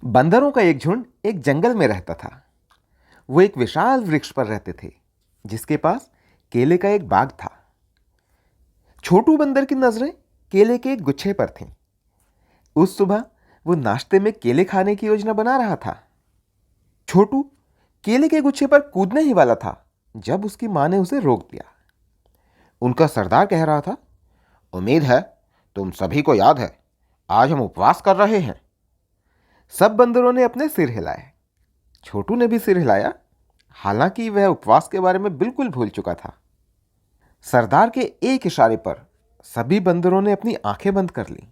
बंदरों का एक झुंड एक जंगल में रहता था। वो एक विशाल वृक्ष पर रहते थे जिसके पास केले का एक बाग था। छोटू बंदर की नजरें केले के एक गुच्छे पर थीं। उस सुबह वो नाश्ते में केले खाने की योजना बना रहा था। छोटू केले के गुच्छे पर कूदने ही वाला था जब उसकी मां ने उसे रोक दिया। उनका सरदार कह रहा था, उम्मीद है तुम सभी को याद है, आज हम उपवास कर रहे हैं। सब बंदरों ने अपने सिर हिलाए। छोटू ने भी सिर हिलाया, हालांकि वह उपवास के बारे में बिल्कुल भूल चुका था। सरदार के एक इशारे पर सभी बंदरों ने अपनी आंखें बंद कर लीं।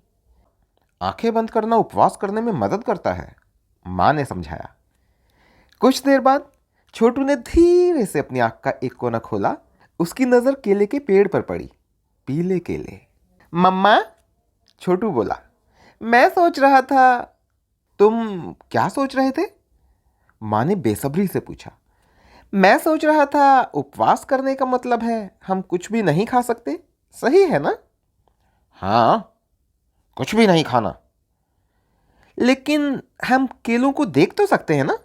आंखें बंद करना उपवास करने में मदद करता है, मां ने समझाया। कुछ देर बाद छोटू ने धीरे से अपनी आंख का एक कोना खोला। उसकी नजर केले के पेड़ पर पड़ी, पीले केले। मम्मा, छोटू बोला, मैं सोच रहा था। तुम क्या सोच रहे थे? मां ने बेसब्री से पूछा। मैं सोच रहा था उपवास करने का मतलब है हम कुछ भी नहीं खा सकते, सही है ना? हाँ, कुछ भी नहीं खाना। लेकिन हम केलों को देख तो सकते हैं ना?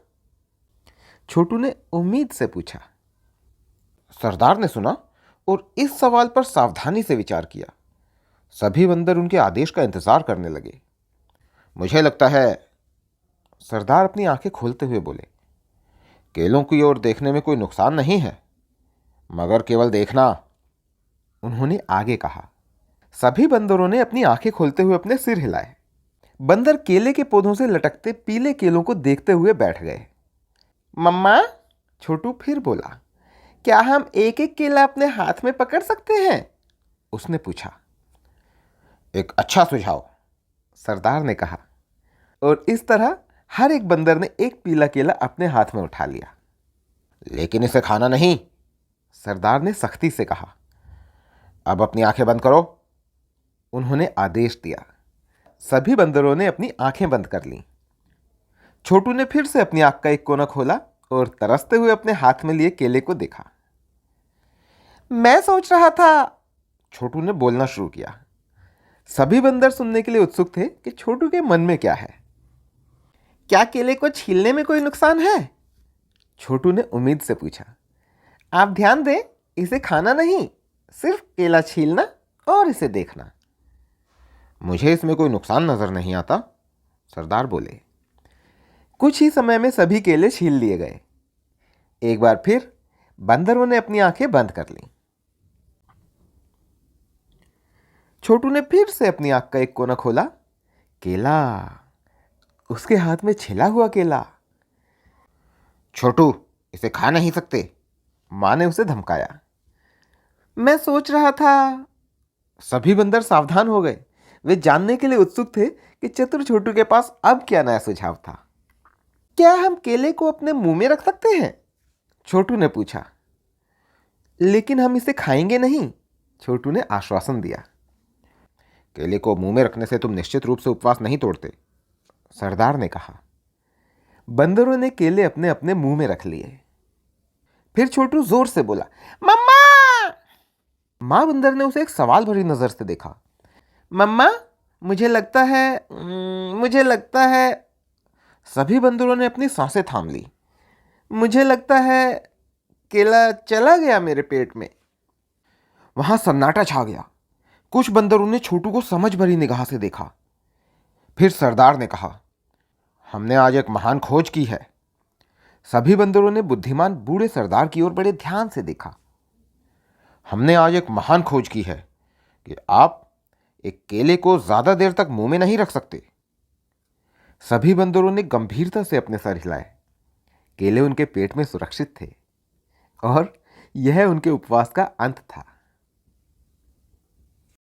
छोटू ने उम्मीद से पूछा। सरदार ने सुना और इस सवाल पर सावधानी से विचार किया। सभी बंदर उनके आदेश का इंतजार करने लगे। मुझे लगता है, सरदार अपनी आंखें खोलते हुए बोले, केलों की ओर देखने में कोई नुकसान नहीं है, मगर केवल देखना। उन्होंने आगे कहा। सभी बंदरों ने अपनी आंखें खोलते हुए अपने सिर हिलाए। बंदर केले के पौधों से लटकते पीले केलों को देखते हुए बैठ गए। मम्मा, छोटू फिर बोला, क्या हम एक एक केला अपने हाथ में पकड़ सकते हैं? उसने पूछा। एक अच्छा सुझाव, सरदार ने कहा। और इस तरह हर एक बंदर ने एक पीला केला अपने हाथ में उठा लिया। लेकिन इसे खाना नहीं, सरदार ने सख्ती से कहा। अब अपनी आंखें बंद करो, उन्होंने आदेश दिया। सभी बंदरों ने अपनी आंखें बंद कर लीं। छोटू ने फिर से अपनी आंख का एक कोना खोला और तरसते हुए अपने हाथ में लिए केले को देखा। मैं सोच रहा था, छोटू ने बोलना शुरू किया। सभी बंदर सुनने के लिए उत्सुक थे कि छोटू के मन में क्या है। क्या केले को छीलने में कोई नुकसान है? छोटू ने उम्मीद से पूछा। आप ध्यान दें, इसे खाना नहीं, सिर्फ केला छीलना और इसे देखना। मुझे इसमें कोई नुकसान नजर नहीं आता, सरदार बोले। कुछ ही समय में सभी केले छील लिए गए। एक बार फिर बंदरों ने अपनी आंखें बंद कर लीं। छोटू ने फिर से अपनी आंख का एक कोना खोला। केला, उसके हाथ में छिला हुआ केला। छोटू, इसे खा नहीं सकते, मां ने उसे धमकाया। मैं सोच रहा था। सभी बंदर सावधान हो गए। वे जानने के लिए उत्सुक थे कि चतुर छोटू के पास अब क्या नया सुझाव था। क्या हम केले को अपने मुंह में रख सकते हैं? छोटू ने पूछा। लेकिन हम इसे खाएंगे नहीं, छोटू ने आश्वासन दिया। केले को मुंह में रखने से तुम निश्चित रूप से उपवास नहीं तोड़ते, सरदार ने कहा। बंदरों ने केले अपने अपने मुंह में रख लिए। फिर छोटू जोर से बोला, मम्मा! मां बंदर ने उसे एक सवाल भरी नजर से देखा। मम्मा, मुझे लगता है। सभी बंदरों ने अपनी सांसें थाम ली। मुझे लगता है केला चला गया मेरे पेट में। वहां सन्नाटा छा गया। कुछ बंदरों ने छोटू को समझ भरी निगाह से देखा। फिर सरदार ने कहा, हमने आज एक महान खोज की है। सभी बंदरों ने बुद्धिमान बूढ़े सरदार की ओर बड़े ध्यान से देखा। हमने आज एक महान खोज की है कि आप एक केले को ज्यादा देर तक मुंह में नहीं रख सकते। सभी बंदरों ने गंभीरता से अपने सर हिलाए। केले उनके पेट में सुरक्षित थे और यह उनके उपवास का अंत था।